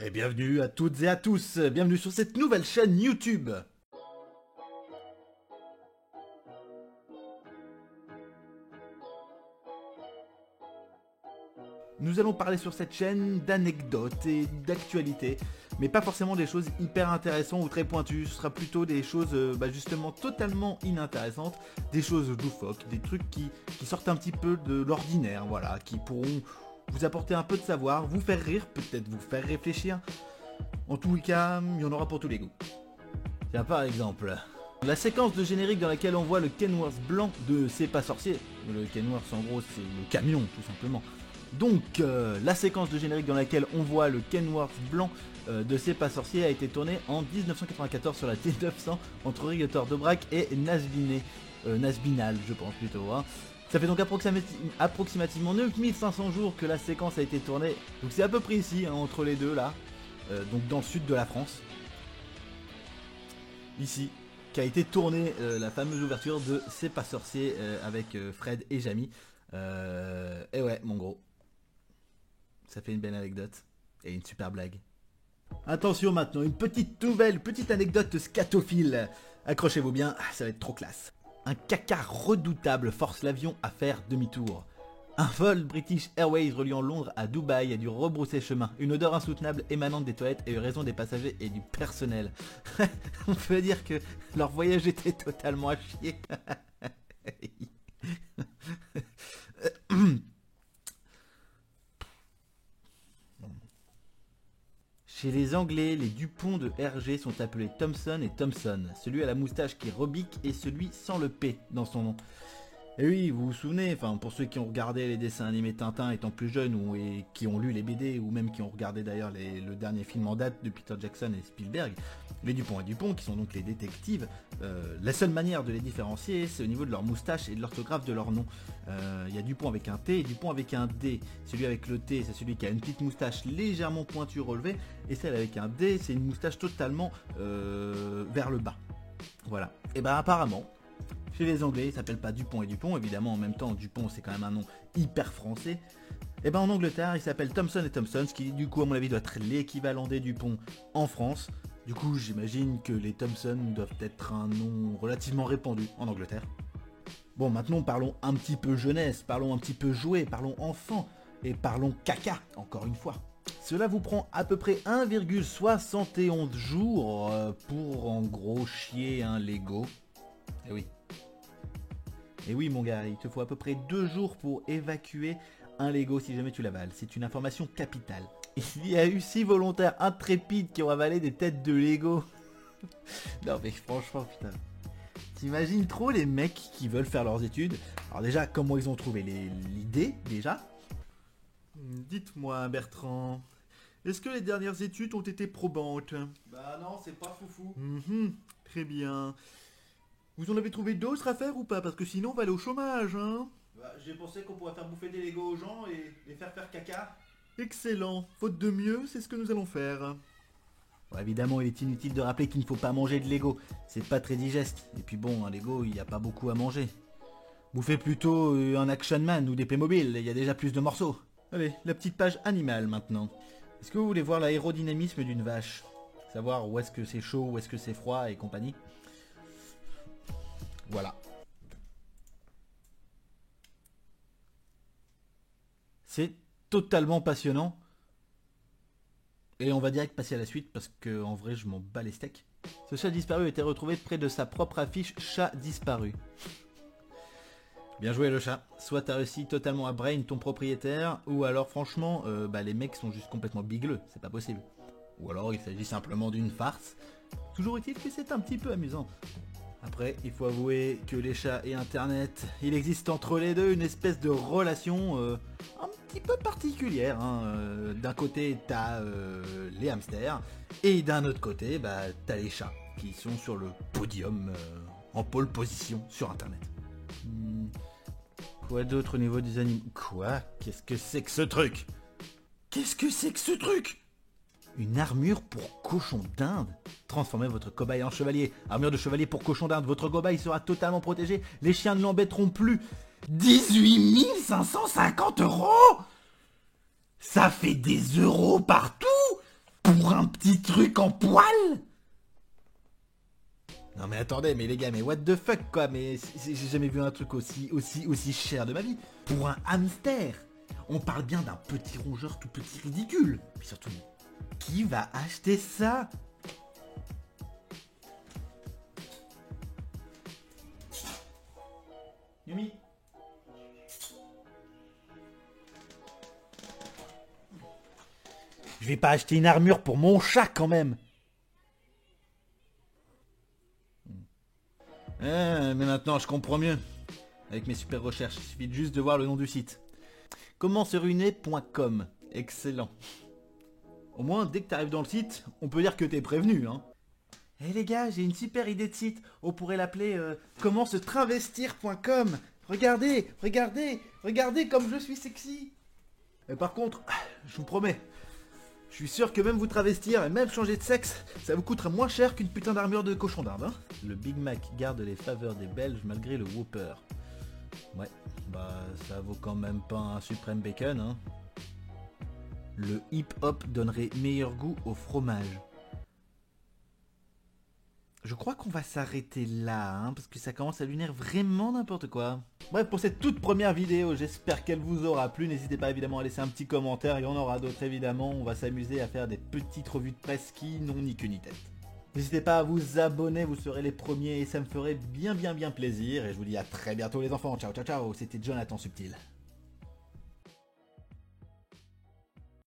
Et bienvenue à toutes et à tous, bienvenue sur cette nouvelle chaîne YouTube. Nous allons parler sur cette chaîne d'anecdotes et d'actualités, mais pas forcément des choses hyper intéressantes ou très pointues, ce sera plutôt des choses justement totalement inintéressantes, des choses loufoques, des trucs qui sortent un petit peu de l'ordinaire, voilà, qui pourront vous apporter un peu de savoir, vous faire rire, peut-être vous faire réfléchir. En tout cas, il y en aura pour tous les goûts. Tiens, par exemple, la séquence de générique dans laquelle on voit le Kenworth blanc de C'est pas sorcier. Le Kenworth, en gros, c'est le camion, tout simplement. Donc, la séquence de générique dans laquelle on voit le Kenworth blanc de C'est pas sorcier a été tournée en 1994 sur la T900 entre Rigotor Dobrak et Nasbinal, je pense plutôt. Hein. Ça fait donc approximativement 9500 jours que la séquence a été tournée. Donc c'est à peu près ici, hein, entre les deux là. Donc dans le sud de la France. Ici, qui a été tournée la fameuse ouverture de C'est pas sorcier avec Fred et Jamie. Et ouais, mon gros. Ça fait une belle anecdote. Et une super blague. Attention maintenant, une petite nouvelle, petite anecdote scatophile. Accrochez-vous bien, ça va être trop classe. Un caca redoutable force l'avion à faire demi-tour. Un vol British Airways reliant Londres à Dubaï a dû rebrousser chemin. Une odeur insoutenable émanant des toilettes a eu raison des passagers et du personnel. On peut dire que leur voyage était totalement à chier. Chez les Anglais, les Dupont de RG sont appelés Thomson et Thompson. Celui à la moustache qui rebique et celui sans le P dans son nom. Et oui, vous vous souvenez, enfin pour ceux qui ont regardé les dessins animés Tintin étant plus jeunes ou et qui ont lu les BD ou même qui ont regardé d'ailleurs le dernier film en date de Peter Jackson et Spielberg, les Dupont et Dupont qui sont donc les détectives, la seule manière de les différencier c'est au niveau de leur moustache et de l'orthographe de leur nom. Il y a Dupont avec un T et Dupont avec un D. Celui avec le T c'est celui qui a une petite moustache légèrement pointue relevée et celle avec un D c'est une moustache totalement vers le bas. Voilà. Et ben apparemment, chez les Anglais, il s'appelle pas Dupont et Dupont, évidemment en même temps Dupont c'est quand même un nom hyper français. Et ben en Angleterre il s'appelle Thomson et Thompson, ce qui du coup à mon avis doit être l'équivalent des Dupont en France. Du coup j'imagine que les Thompson doivent être un nom relativement répandu en Angleterre. Bon maintenant parlons un petit peu jeunesse, parlons un petit peu jouet, parlons enfant et parlons caca encore une fois. Cela vous prend à peu près 1,71 jours pour en gros chier un Lego. Eh oui. Et oui mon gars, il te faut à peu près 2 jours pour évacuer un Lego si jamais tu l'avales. C'est une information capitale. Il y a eu 6 volontaires intrépides qui ont avalé des têtes de Lego. Non mais franchement putain. T'imagines trop les mecs qui veulent faire leurs études. Alors déjà, comment ils ont trouvé l'idée déjà? Dites-moi Bertrand, est-ce que les dernières études ont été probantes? Bah non, c'est pas foufou. Très bien. Vous en avez trouvé d'autres à faire ou pas? Parce que sinon on va aller au chômage, hein. Bah, j'ai pensé qu'on pourrait faire bouffer des Legos aux gens et les faire caca. Excellent. Faute de mieux, c'est ce que nous allons faire. Bon, évidemment, il est inutile de rappeler qu'il ne faut pas manger de Lego. C'est pas très digeste. Et puis bon, un Lego, il n'y a pas beaucoup à manger. Bouffez plutôt un Action Man ou des Playmobil, il y a déjà plus de morceaux. Allez, la petite page animale maintenant. Est-ce que vous voulez voir l'aérodynamisme d'une vache? Savoir où est-ce que c'est chaud, où est-ce que c'est froid et compagnie. Voilà. C'est totalement passionnant. Et on va direct passer à la suite parce que en vrai je m'en bats les steaks. Ce chat disparu a été retrouvé près de sa propre affiche chat disparu. Bien joué le chat. Soit t'as réussi totalement à brain ton propriétaire, ou alors franchement les mecs sont juste complètement bigleux, c'est pas possible. Ou alors il s'agit simplement d'une farce. Toujours est-il que c'est un petit peu amusant. Après, il faut avouer que les chats et internet, il existe entre les deux une espèce de relation un petit peu particulière. Hein. D'un côté, t'as les hamsters, et d'un autre côté, t'as les chats, qui sont sur le podium, en pole position sur internet. Quoi d'autre au niveau des animaux? Quoi? Qu'est-ce que c'est que ce truc? Qu'est-ce que c'est que ce truc? Une armure pour cochon d'Inde? Transformez votre cobaye en chevalier. Armure de chevalier pour cochon d'Inde. Votre cobaye sera totalement protégé. Les chiens ne l'embêteront plus. 18 550 €? Ça fait des euros partout? Pour un petit truc en poil? Non mais attendez, mais les gars, mais what the fuck quoi, mais j'ai jamais vu un truc aussi cher de ma vie. Pour un hamster. On parle bien d'un petit rongeur tout petit ridicule. Mais surtout, qui va acheter ça? Yumi. Je vais pas acheter une armure pour mon chat quand même. Mais maintenant je comprends mieux. Avec mes super recherches, il suffit juste de voir le nom du site. Commentsseruiner.com. Excellent. Au moins, dès que t'arrives dans le site, on peut dire que t'es prévenu, hein. Eh les gars, j'ai une super idée de site. On pourrait l'appeler commentssetravestir.com. Regardez, regardez, regardez comme je suis sexy. Et par contre, je vous promets, je suis sûr que même vous travestir et même changer de sexe, ça vous coûtera moins cher qu'une putain d'armure de cochon d'Inde, hein. Le Big Mac garde les faveurs des Belges malgré le Whopper. Ouais, bah ça vaut quand même pas un suprême bacon, hein. Le hip-hop donnerait meilleur goût au fromage. Je crois qu'on va s'arrêter là, hein, parce que ça commence à devenir vraiment n'importe quoi. Bref, pour cette toute première vidéo, j'espère qu'elle vous aura plu. N'hésitez pas évidemment à laisser un petit commentaire, il y en aura d'autres évidemment. On va s'amuser à faire des petites revues de presse qui n'ont ni queue ni tête. N'hésitez pas à vous abonner, vous serez les premiers et ça me ferait bien plaisir. Et je vous dis à très bientôt les enfants, ciao ciao ciao, c'était Jonathan Subtil.